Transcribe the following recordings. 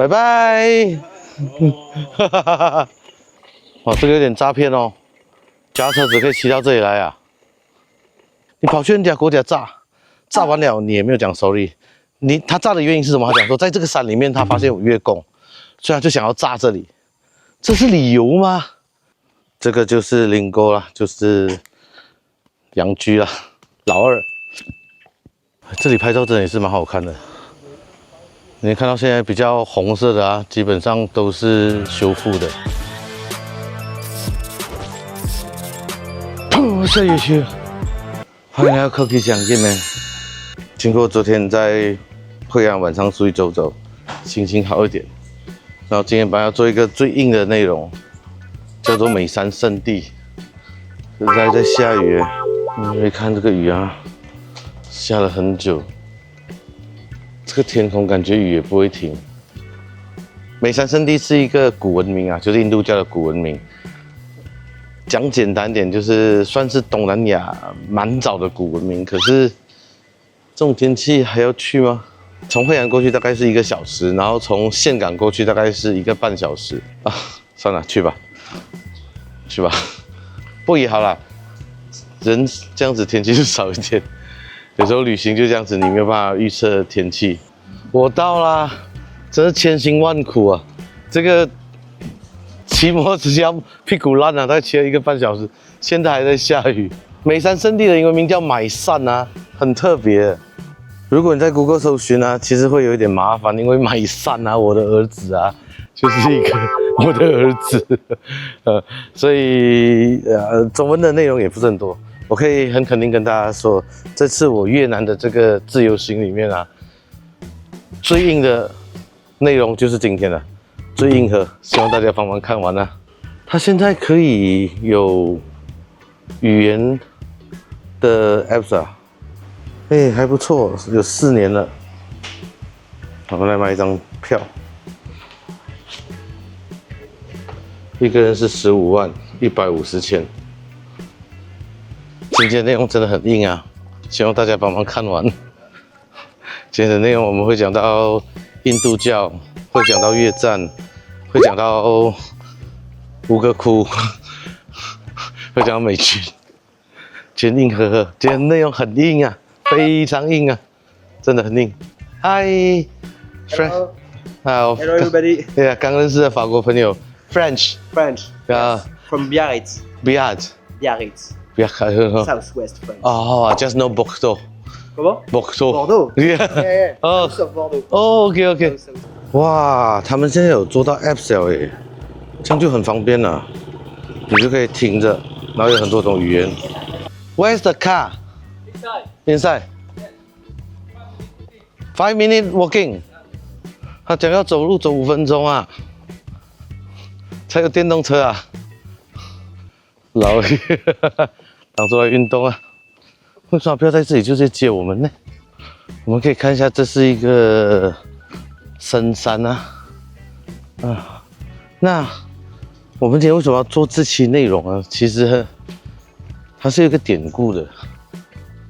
拜拜。哈哈哈哈！哇，这个有点诈骗哦，驾车子可以骑到这里来啊！你跑去人家国家炸完了，你也没有讲 sorry。他炸的原因是什么？他讲说在这个山里面他发现有月供，所以他就想要炸这里。这是理由吗？这个就是林沟啦，就是羊居啦，老二。这里拍照真的也是蛮好看的。你看到现在比较红色的啊，基本上都是修复的。下雨去了，欢迎来到 Cookie 讲见面。经过昨天在惠安晚上出去走走，心情好一点。然后今天本来要做一个最硬的内容，叫做美山圣地。现在在下雨，你会看这个雨啊，下了很久。这个天空感觉雨也不会停。美山圣地是一个古文明啊，就是印度教的古文明。讲简单点，就是算是东南亚蛮早的古文明。可是这种天气还要去吗？从惠安过去大概是1个小时，然后从岘港过去大概是1个半小时啊。算了，去吧，去吧。不过也好啦，人这样子天气就少一点。有时候旅行就这样子，你没有办法预测天气。我到啦，真是千辛万苦啊！这个骑摩托直接要屁股烂了，大概骑了1个半小时，现在还在下雨。美山圣地的英文名叫买善啊，很特别。如果你在 Google 搜寻啊，其实会有一点麻烦，因为买善啊，我的儿子啊，就是一个我的儿子，所以中文的内容也不是很多。我可以很肯定跟大家说，这次我越南的这个自由行里面啊，最硬的内容就是今天了，最硬核，希望大家帮忙看完啊。它现在可以有语言的 apps 啊，还不错，有4年了。我们来买一张票，一个人是15万150千。今天的内容真的很硬啊，希望大家帮忙看完。今天的内容我们会讲到印度教，会讲到越战，会讲到吴哥窟，会讲到美军。今天硬呵呵，今天内容很硬啊，非常硬啊，真的很硬。Hi, French. Hello everybody. 对啊，刚认识的法国朋友 ，French. French. Yeah. From Biarritz. Biarritz. Biarritz. Southwest France. Oh, just know Bordeaux. Comment? Bordeaux. Bordeaux. Yeah. 哦 South of Bordeaux. 哦 ，OK。哇，他们现在有做到 Apps 了耶，这样就很方便了。你就可以听着，然后有很多种语言。Where's the car? Inside. 5 minutes walking. 他讲要走路走5分钟啊，才有电动车啊。老爷，当做来运动啊。为什么不要在这里就直接接我们呢？我们可以看一下，这是一个深山啊，那我们今天为什么要做这期内容啊？其实它是有一个典故的，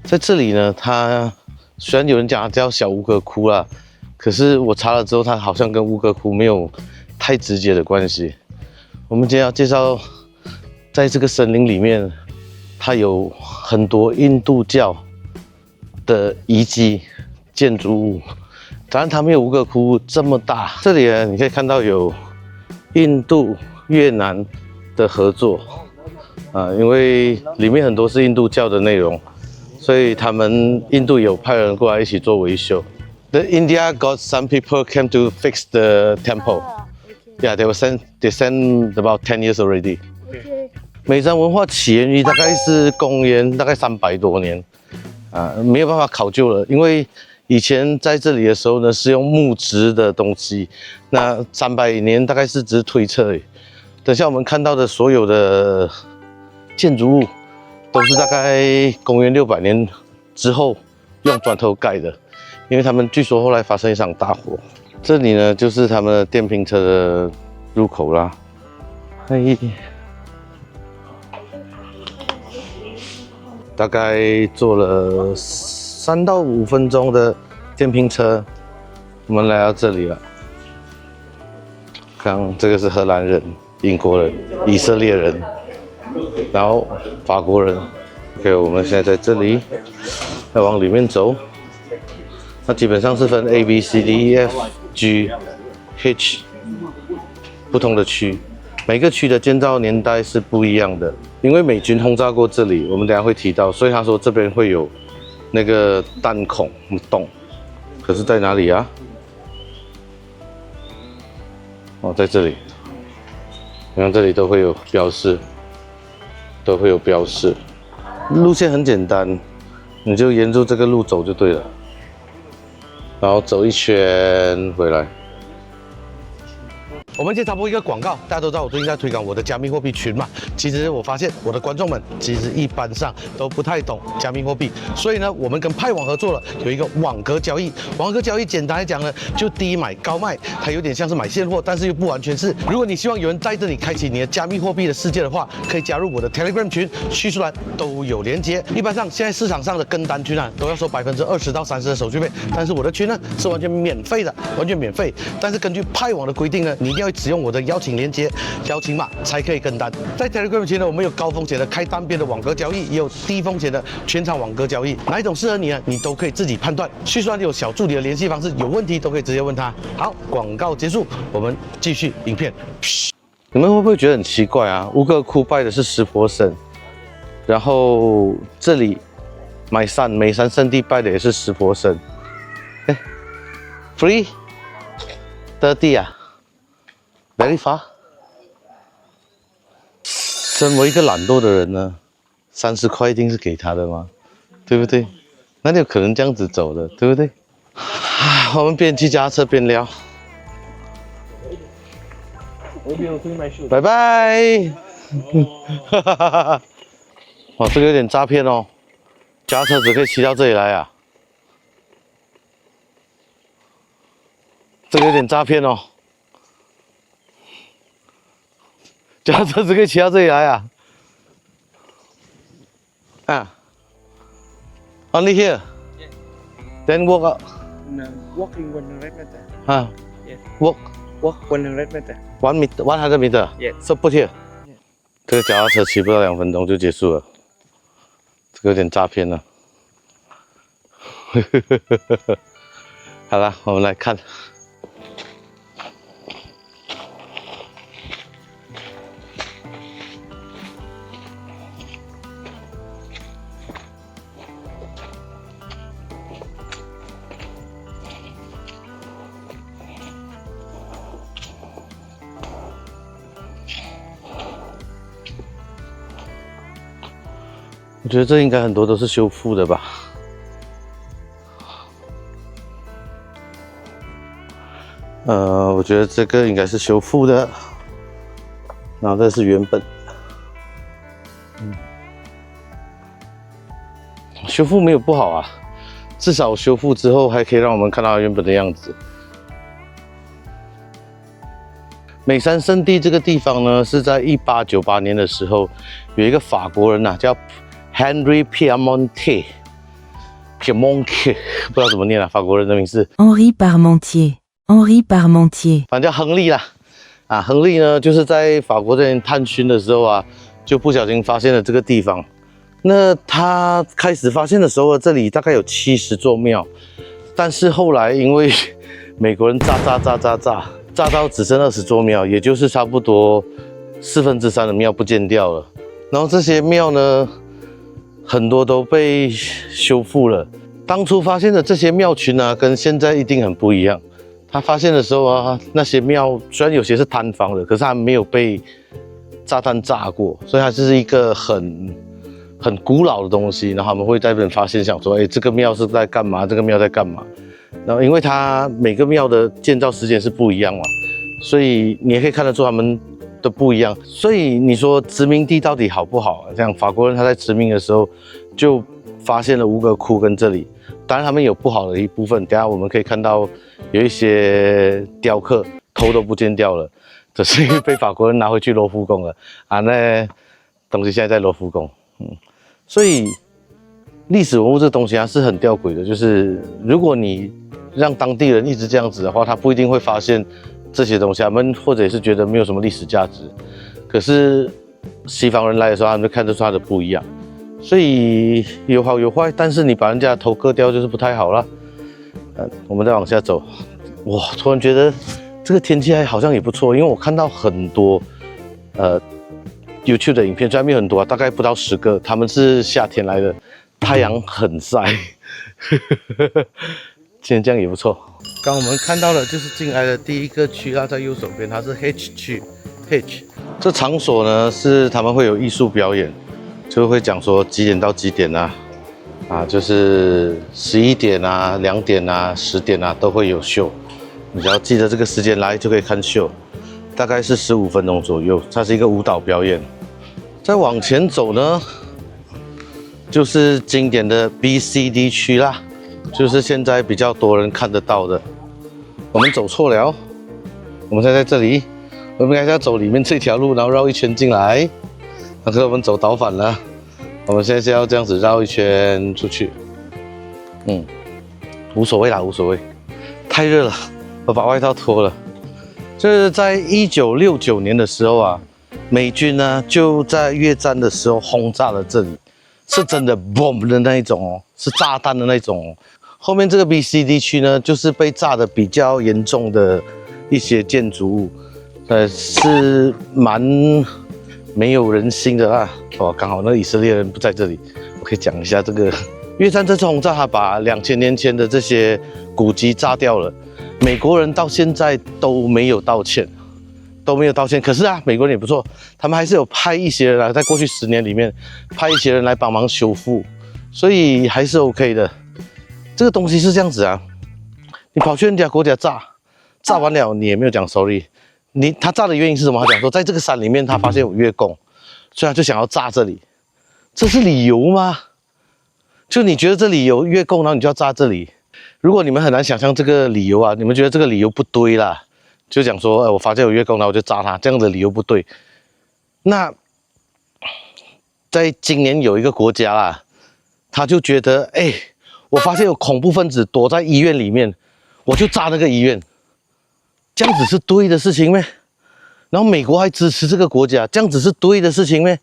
在这里呢，它虽然有人讲它叫小吴哥窟啦，可是我查了之后，它好像跟吴哥窟没有太直接的关系。我们今天要介绍，在这个森林里面，它有很多印度教的遗迹建筑物，当然它没有吴哥窟这么大。这里呢，你可以看到有印度、越南的合作因为里面很多是印度教的内容，所以他们印度有派人过来一起做维修。The India got some people came to fix the temple. Yeah, they sent about 10 years already. Okay. 美山文化起源于大概是公元大概300多年，没有办法考究了，因为以前在这里的时候呢是用木质的东西，那300年大概是只是推测而已。等下我们看到的所有的建筑物都是大概公元600年之后用砖头盖的，因为他们据说后来发生一场大火。这里呢就是他们的电瓶车的入口啦。大概坐了3到5分钟的电瓶车，我们来到这里了。刚这个是荷兰人、英国人、以色列人，然后法国人。OK， 我们现在在这里，要往里面走。它基本上是分 A、B、C、D、E、F、G、H 不同的区，每个区的建造年代是不一样的。因为美军轰炸过这里，我们等一下会提到，所以他说这边会有那个弹孔洞。可是在哪里啊？哦，在这里。你看这里都会有标示，都会有标示。路线很简单，你就沿着这个路走就对了。然后走一圈回来。我们先插播一个广告，大家都知道我最近在推广我的加密货币群嘛。其实我发现我的观众们其实一般上都不太懂加密货币，所以呢，我们跟派网合作了，有一个网格交易。网格交易简单来讲呢，就低买高卖，它有点像是买现货，但是又不完全是。如果你希望有人带着你开启你的加密货币的世界的话，可以加入我的 Telegram 群，叙述栏都有连接。一般上现在市场上的跟单群啊，都要收20%到30%的手续费，但是我的群呢是完全免费的，完全免费。但是根据派网的规定呢，你一定要使用我的邀请连接、邀请码才可以跟单。在 Telegram 群呢，我们有高风险的开单边的网格交易，也有低风险的全场网格交易，哪一种适合你呢？你都可以自己判断。叙述栏有小助理的联系方式，有问题都可以直接问他。好，广告结束，我们继续影片。你们会不会觉得很奇怪啊？乌格库拜的是湿婆神，然后这里美山圣地拜的也是湿婆神。哎 ，free 30啊 ，very far。身为一个懒惰的人呢，30块一定是给他的吗？对不对？哪里有可能这样子走的，对不对？我们边骑脚踏车边聊。拜拜。哇，这个有点诈骗哦，脚踏车只可以骑到这里来啊。这个有点诈骗哦，脚踏车只可以骑到这里来啊。啊 ，only here. Then walk up. No, walking 100 meter. 啊 Yes. Walk Walk 100 meter. 100 meter. Yes. So put here. 这个脚踏车骑不到2分钟就结束了，这个有点诈骗了。好了，我们来看。我觉得这应该很多都是修复的吧。我觉得这个应该是修复的，然后这是原本。修复没有不好啊，至少修复之后还可以让我们看到原本的样子。美山圣地这个地方呢，是在1898年的时候，有一个法国人呐、叫 Henry Piemonte， 不知道怎么念啊，法国人的名字。Henri Parmentier， 反正叫亨利啦。啊，亨利呢，就是在法国这边探寻的时候啊，就不小心发现了这个地方。那他开始发现的时候，这里大概有70座庙，但是后来因为美国人炸到只剩20座庙，也就是差不多3/4的庙不见掉了。然后这些庙呢，很多都被修复了。当初发现的这些庙群啊，跟现在一定很不一样。他发现的时候啊，那些庙虽然有些是坍方的，可是它没有被炸弹炸过，所以它是一个很古老的东西。然后他们会在这边发现，想说，哎，这个庙是在干嘛？这个庙在干嘛？然后因为它每个庙的建造时间是不一样嘛，所以你也可以看得出他们的不一样。所以你说殖民地到底好不好？这样法国人他在殖民的时候就发现了吴哥窟跟这里，当然他们有不好的一部分。等一下我们可以看到有一些雕刻头都不见掉了，这是因为被法国人拿回去罗浮宫了啊。那东西现在在罗浮宫，所以历史文物这东西啊是很吊诡的，就是如果你让当地人一直这样子的话，他不一定会发现这些东西，他们或者也是觉得没有什么历史价值。可是西方人来的时候，他们就看得出它的不一样。所以有好有坏，但是你把人家的头割掉就是不太好了。我们再往下走，哇，突然觉得这个天气好像也不错，因为我看到很多YouTube 的影片，虽然没有很多啊，大概不到10个，他们是夏天来的，太阳很晒，今天这样也不错。刚我们看到的就是进来的第一个区啦，在右手边，它是 H 区 ，H 这场所呢是他们会有艺术表演。就会讲说几点到几点啊，就是11点啊、2点啊、10点啊都会有秀，你只要记得这个时间来就可以看秀，大概是15分钟左右。它是一个舞蹈表演。再往前走呢，就是经典的 BCD 区啦，就是现在比较多人看得到的。我们走错了，我们现在在这里，我们应该要走里面这条路，然后绕一圈进来。可是我们走倒反了，我们现在是要这样子绕一圈出去。无所谓啦，无所谓。太热了，我把外套脱了。就是在1969年的时候啊，美军呢就在越战的时候轰炸了这里，是真的 bomb 的那一种哦，是炸弹的那种哦。后面这个 BCD 区呢，就是被炸的比较严重的一些建筑物，是蛮没有人性的啦。哦，刚好那个以色列人不在这里，我可以讲一下这个越战这次轰炸，他把2000年前的这些古迹炸掉了。美国人到现在都没有道歉，可是啊，美国人也不错，他们还是有派一些人在过去10年里面派一些人来帮忙修复，所以还是 OK 的。这个东西是这样子啊，你跑去人家国家炸完了，你也没有讲 sorry。他炸的原因是什么？他讲说，在这个山里面，他发现有越共，所以他就想要炸这里。这是理由吗？就你觉得这里有越共，然后你就要炸这里？如果你们很难想象这个理由啊，你们觉得这个理由不对啦，就讲说，我发现有越共，然后我就炸他，这样的理由不对。那在今年有一个国家啦，他就觉得，我发现有恐怖分子躲在医院里面，我就炸那个医院。这样子是对的事情咩？然后美国还支持这个国家，这样子是对的事情咩？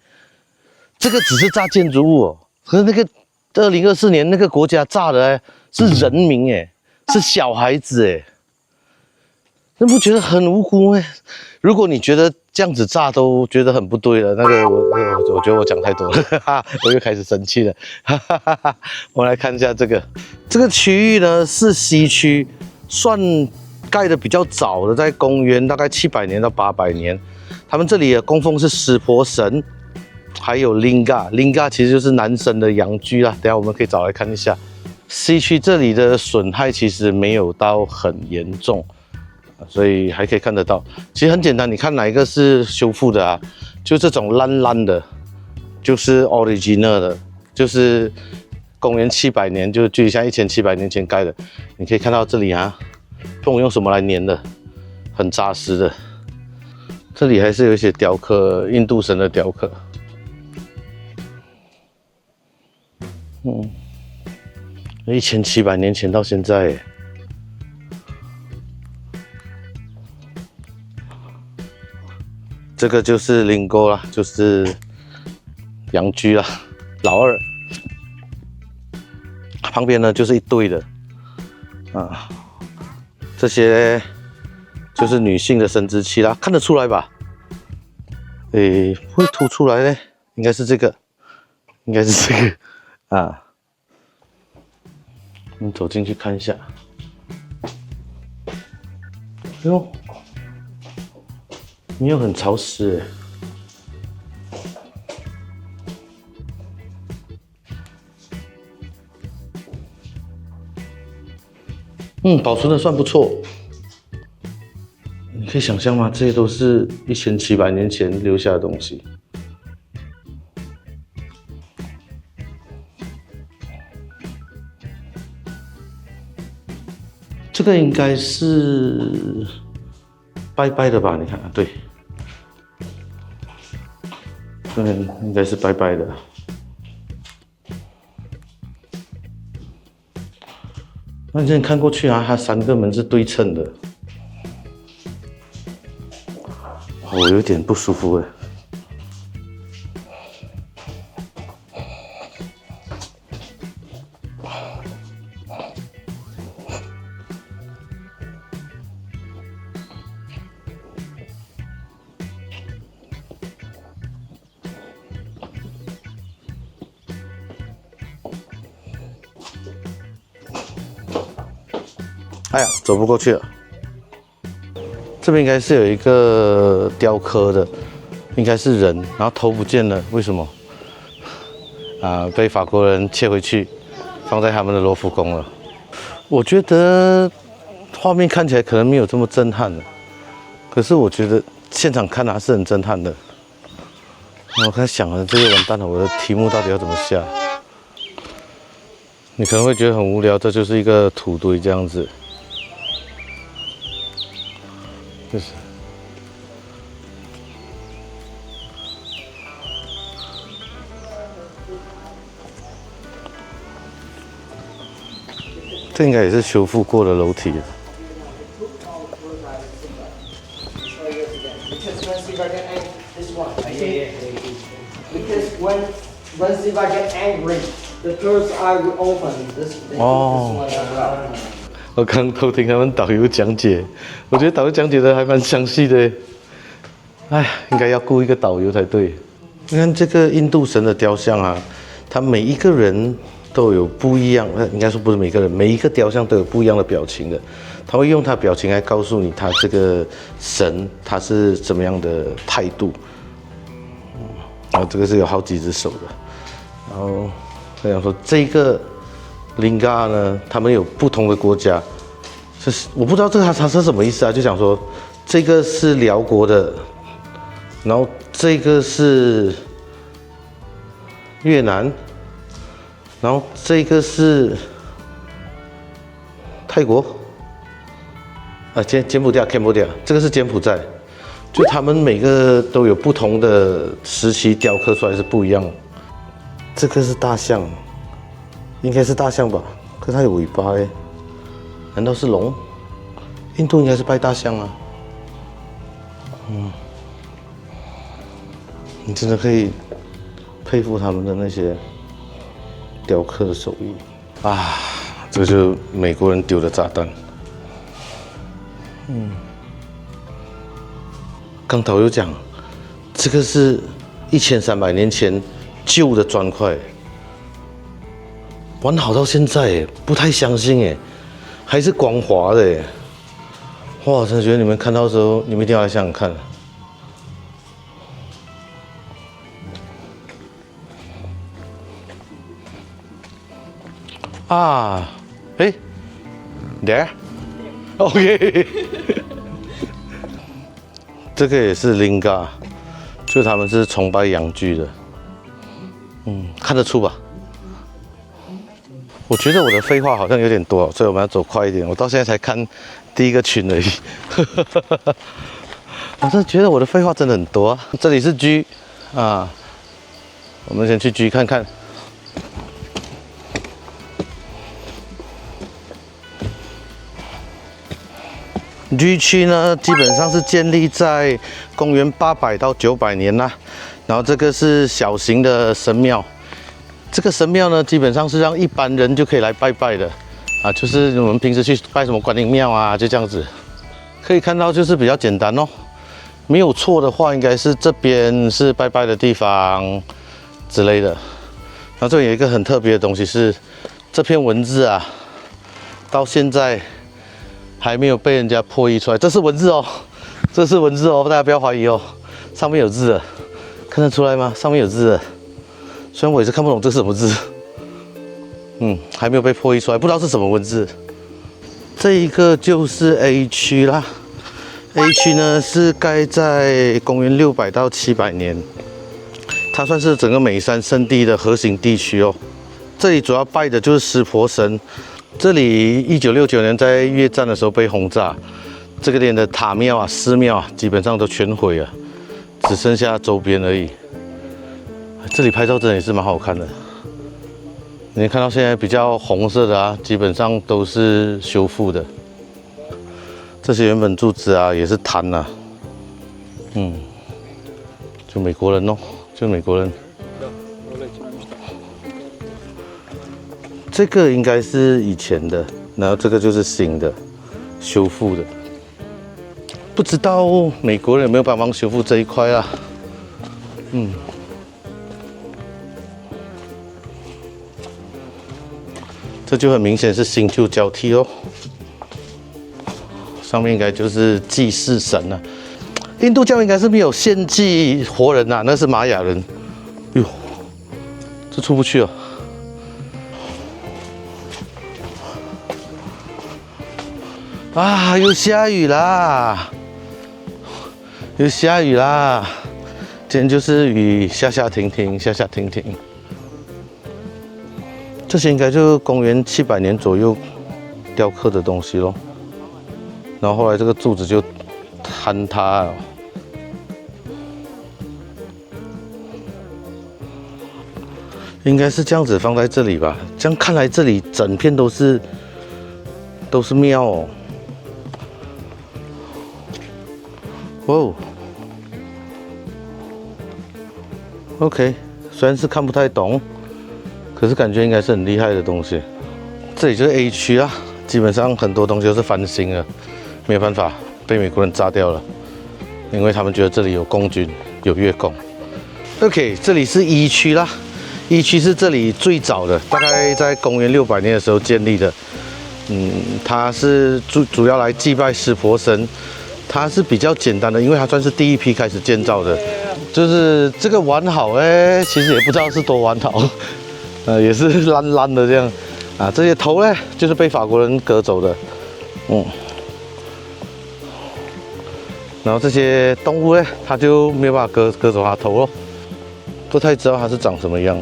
这个只是炸建筑物哦，可是那个2024年那个国家炸的是人民是小孩子那不觉得很无辜吗？如果你觉得这样子炸都觉得很不对了，那个我觉得我讲太多了，我又开始生气了。我们来看一下这个区域呢，是西区，算盖的比较早的，在公元大概700年到800年。他们这里的供奉是湿婆神，还有 Linga 其实就是男神的阳具啦。等一下我们可以找来看一下。西区这里的损害其实没有到很严重，所以还可以看得到。其实很简单，你看哪一个是修复的啊？就这种烂的，就是 original 的，就是公元700年，就距离像1700年前盖的。你可以看到这里啊，不懂用什么来粘的，很扎实的。这里还是有一些雕刻，印度神的雕刻。1700年前到现在这个就是灵沟啦，就是阳居啦，老二。旁边呢就是一堆的这些就是女性的生殖器啦，看得出来吧？会凸出来呢，应该是这个啊。我们走进去看一下。哟，没有很潮湿保存的算不错。你可以想象吗？这些都是1700年前留下的东西。这个应该是拜拜的吧？你看，对，这个应该是拜拜的。那你看过去啊，它3个门是对称的。我有点不舒服哎。哎呀，走不过去了。这边应该是有一个雕刻的，应该是人，然后头不见了，为什么？被法国人切回去，放在他们的罗浮宫了。我觉得画面看起来可能没有这么震撼了，可是我觉得现场看还是很震撼的。我开始想了，这个完蛋了，我的题目到底要怎么下？你可能会觉得很无聊，这就是一个土堆这样子。就是，这应该也是修复过的楼梯。When Siva get angry, the third eye will open. This one as well. 我刚偷听他们导游讲解，我觉得导游讲解的还蛮详细的。哎，应该要雇一个导游才对。你看这个印度神的雕像啊，他每一个人都有不一样，应该说不是每个人，每一个雕像都有不一样的表情的。他会用他表情来告诉你他这个神他是怎么样的态度。然后这个是有好几只手的。然后我想说这个。Lingga 呢，他们有不同的国家，就是我不知道这个它是什么意思啊，就想说这个是辽国的，然后这个是越南，然后这个是泰国，柬埔寨 Cambodia， 这个是柬埔寨，就他们每个都有不同的时期雕刻出来是不一样的。这个是大象。应该是大象吧，可是它有尾巴哎，难道是龙？印度应该是拜大象啊。你真的可以佩服他们的那些雕刻的手艺啊！这就是美国人丢的炸弹。刚导游讲，这个是1300年前旧的砖块。完好到现在，不太相信哎，还是光滑的哎，哇！真的觉得你们看到的时候，你们一定要来想想看。啊，哎 ，there，OK， 这个也是 Lingga， 就他们是崇拜阳具的，看得出吧？我觉得我的废话好像有点多，所以我们要走快一点。我到现在才看第一个群而已，我真的觉得我的废话真的很多啊。这里是 G 啊，我们先去 G 看看。G 区呢，基本上是建立在公元800到900年啦。然后这个是小型的神庙。这个神庙呢，基本上是让一般人就可以来拜拜的啊，就是我们平时去拜什么观音庙啊，就这样子。可以看到就是比较简单哦，没有错的话，应该是这边是拜拜的地方之类的。然后这边有一个很特别的东西是，这篇文字啊，到现在还没有被人家破译出来。这是文字哦，这是文字哦，大家不要怀疑哦，上面有字的，看得出来吗？上面有字的。虽然我也是看不懂这是什么字，还没有被破译出来，不知道是什么文字。这一个就是 A 区啦 ，A 区呢是盖在公元600到700年，它算是整个美山圣地的核心地区哦。这里主要拜的就是湿婆神，这里1969年在越战的时候被轰炸，这个点的塔庙啊、寺庙啊，基本上都全毁了，只剩下周边而已。这里拍照真的也是蛮好看的。你看到现在比较红色的啊，基本上都是修复的。这些原本柱子啊也是坍啊，就美国人哦，就美国人。这个应该是以前的，然后这个就是新的，修复的。不知道美国人有没有帮忙修复这一块啊？这就很明显是新旧交替哦。上面应该就是祭祀神了、印度教应该是没有献祭活人呐、那是玛雅人。哟，这出不去哦。啊，又下雨啦！又下雨啦！今天就是雨下下停停，下下停停。这些应该就是公元700年左右雕刻的东西咯。然后后来这个柱子就坍塌了。应该是这样子放在这里吧？这样看来，这里整片都是庙哦。哦 ，OK， 虽然是看不太懂，可是感觉应该是很厉害的东西。这里就是 A 区啊，基本上很多东西都是翻新了，没有办法被美国人炸掉了，因为他们觉得这里有共军，有越共。OK， 这里是1区啦，1区是这里最早的，大概在公元600年的时候建立的。它是主要来祭拜湿婆神。它是比较简单的，因为它算是第一批开始建造的。就是这个完好其实也不知道是多完好，也是烂烂的这样啊。这些头呢，就是被法国人割走的，然后这些动物呢，它就没有办法割走它头咯，不太知道它是长什么样，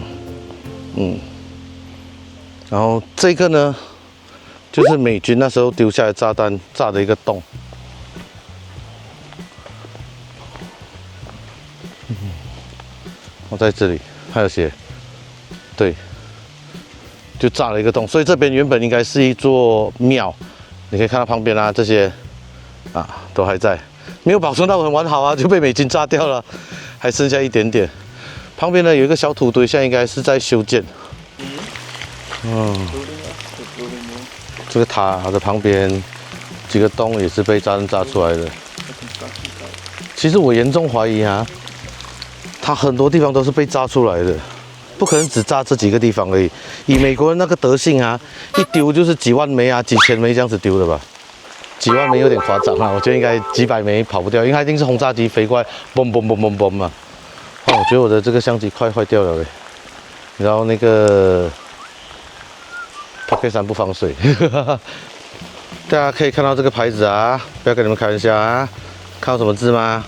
然后这个呢，就是美军那时候丢下来炸弹炸的一个洞。在这里还有写，对，就炸了一个洞，所以这边原本应该是一座庙，你可以看到旁边啊这些啊都还在，没有保存到很完好啊，就被美军炸掉了，还剩下一点点。旁边呢有一个小土堆，现在应该是在修建。这个塔的旁边几个洞也是被炸弹炸出来的。其实我严重怀疑啊。它很多地方都是被炸出来的，不可能只炸这几个地方而已。以美国人那个德性啊，一丢就是几万枚啊、几千枚这样子丢的吧？几万枚有点夸张啊，我觉得应该几百枚跑不掉，因为它一定是轰炸机飞过来，嘣嘣嘣嘣嘣嘛。我觉得我的这个相机快坏掉了然后那个 Pocket3不防水，大家可以看到这个牌子啊，不要跟你们开玩笑啊，看到什么字吗？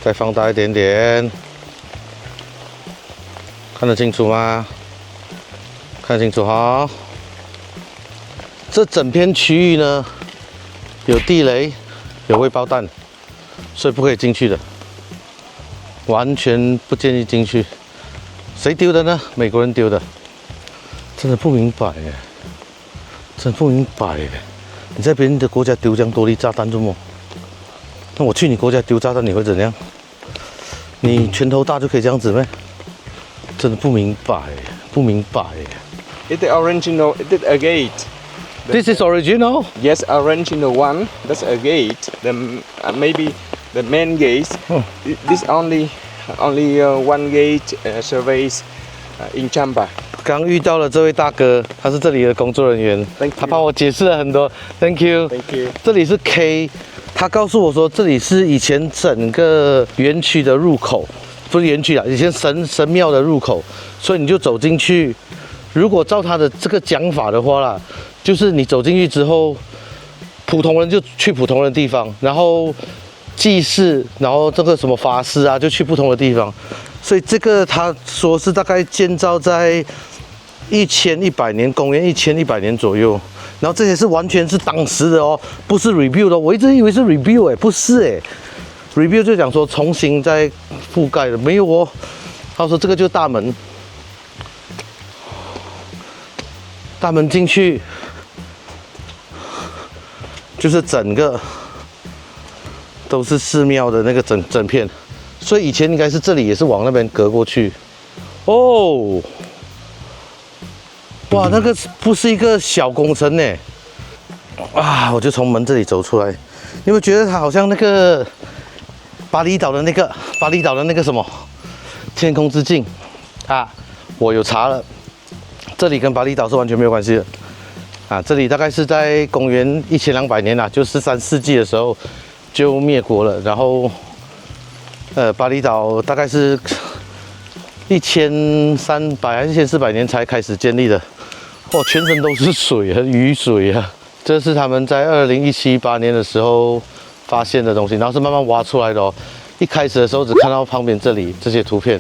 再放大一点点，看得清楚吗？看得清楚哈。这整片区域呢，有地雷，有未爆弹，所以不可以进去的，完全不建议进去。谁丢的呢？美国人丢的，真的不明白耶，真的不明白耶！你在别人的国家丢这样多粒炸弹，做么？那我去你国家丢炸弹，你会怎样？你拳头大就可以这样子咩？真的不明白，不明白。It's the original. It's a gate. This is original. Yes, original one. That's a gate. Maybe the main gate. This only one gate surveys in Champa. 刚遇到了这位大哥，他是这里的工作人员，他帮我解释了很多。Thank you. Thank you. 这里是 K。他告诉我说，这里是以前整个园区的入口，不是园区啊，以前神庙的入口，所以你就走进去。如果照他的这个讲法的话啦，就是你走进去之后，普通人就去普通的地方，然后祭祀，然后这个什么法师啊，就去不同的地方。所以这个他说是大概建造在1100年，公元1100年左右。然后这些是完全是当时的哦，不是 review 的。我一直以为是 review 不是review 就讲说重新再覆盖的，没有哦。他说这个就是大门，大门进去就是整个都是寺庙的那个整片，所以以前应该是这里也是往那边隔过去。哦，哇，那个不是一个小工程呢。啊，我就从门这里走出来，你有没有觉得它好像那个巴厘岛的那个什么天空之镜啊？我有查了，这里跟巴厘岛是完全没有关系的。啊，这里大概是在公元1200年啦，就13世纪的时候就灭国了。然后，巴厘岛大概是1300还是1400年才开始建立的。哦，全身都是水啊，雨水啊。这是他们在2017、18年的时候发现的东西，然后是慢慢挖出来的哦。一开始的时候只看到旁边这里这些图片，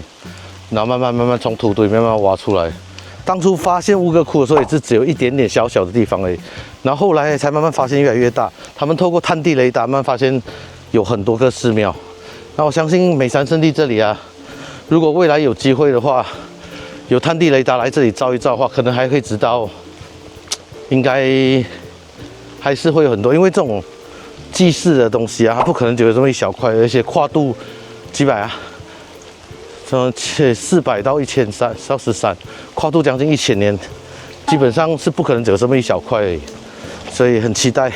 然后慢慢从土堆慢慢挖出来。当初发现乌哥窟的时候也是只有一点点小小的地方而已，然后后来才慢慢发现越来越大。他们透过探地雷达慢慢发现有很多个寺庙。那我相信美山圣地这里啊，如果未来有机会的话，有探地雷达来这里照一照的话，可能还可以知道，应该还是会有很多，因为这种祭祀的东西啊，它不可能只有这么一小块，而且跨度几百啊。从400到1300到13，跨度将近1000年，基本上是不可能只有这么一小块而已，所以很期待。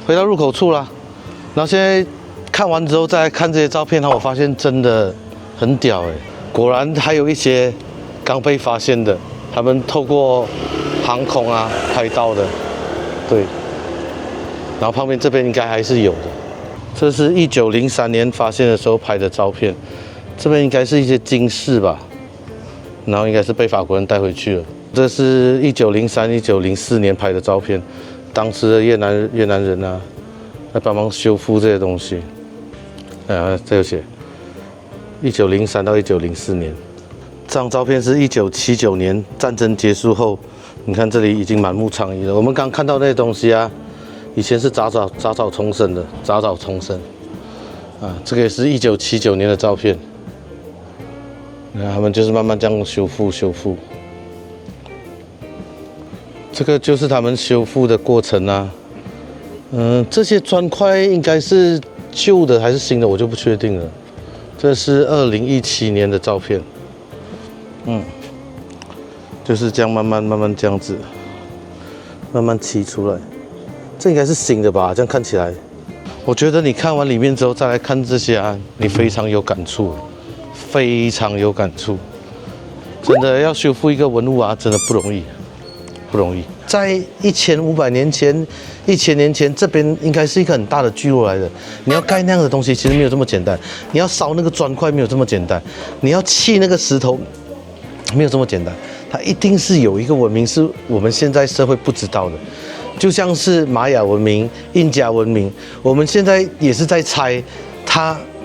回到入口处啦，然后现在看完之后再看这些照片，我发现真的很屌哎，果然还有一些刚被发现的，他们透过航空啊拍到的，对。然后旁边这边应该还是有的，这是1903年发现的时候拍的照片。这边应该是一些金饰吧，然后应该是被法国人带回去了。这是1903、1904年拍的照片，当时的越南人啊，来帮忙修复这些东西。这有写1903到1904年。这张照片是1979年战争结束后，你看这里已经满目疮痍了。我们刚看到那些东西啊，以前是杂草丛生的，杂草丛生。啊，这个也是1979年的照片。他们就是慢慢这样修复。这个就是他们修复的过程啊。这些砖块应该是旧的还是新的，我就不确定了。这是2017年的照片。就是这样慢慢这样子，慢慢漆出来。这应该是新的吧？这样看起来，我觉得你看完里面之后再来看这些啊，你非常有感触。非常有感触，真的要修复一个文物啊，真的不容易。在1500年前、1000年前，这边应该是一个很大的聚落来的。你要盖那样的东西，其实没有这么简单。你要烧那个砖块，没有这么简单。你要砌那个石头，没有这么简单。它一定是有一个文明是我们现在社会不知道的，就像是玛雅文明、印加文明，我们现在也是在猜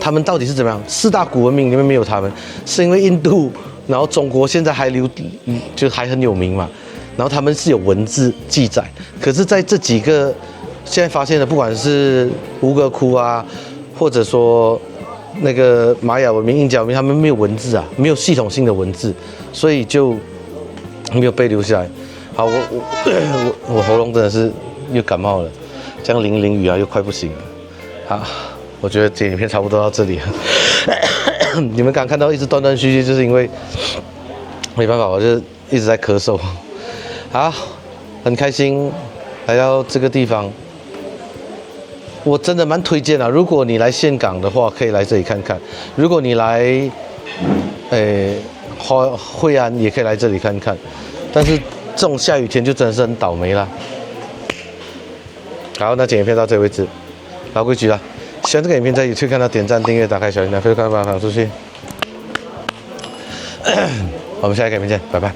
他们到底是怎么样？4大古文明里面没有他们，是因为印度，然后中国现在还就还很有名嘛。然后他们是有文字记载，可是在这几个现在发现的，不管是吴哥窟啊，或者说那个玛雅文明、印加文明，他们没有文字啊，没有系统性的文字，所以就没有被留下来。好，我喉咙真的是又感冒了，这样淋雨啊，又快不行了。好。我觉得这影片差不多到这里了。你们刚看到一直断断续续，就是因为没办法，我就一直在咳嗽。好，很开心来到这个地方，我真的蛮推荐的。如果你来岘港的话，可以来这里看看；如果你来惠安，也可以来这里看看。但是这种下雨天就真的是很倒霉啦。好，那影片到这里为止，老规矩啦。喜欢这个影片，在YouTube看到点赞、订阅、打开小铃铛，分享出去。我们下一个影片见，拜拜。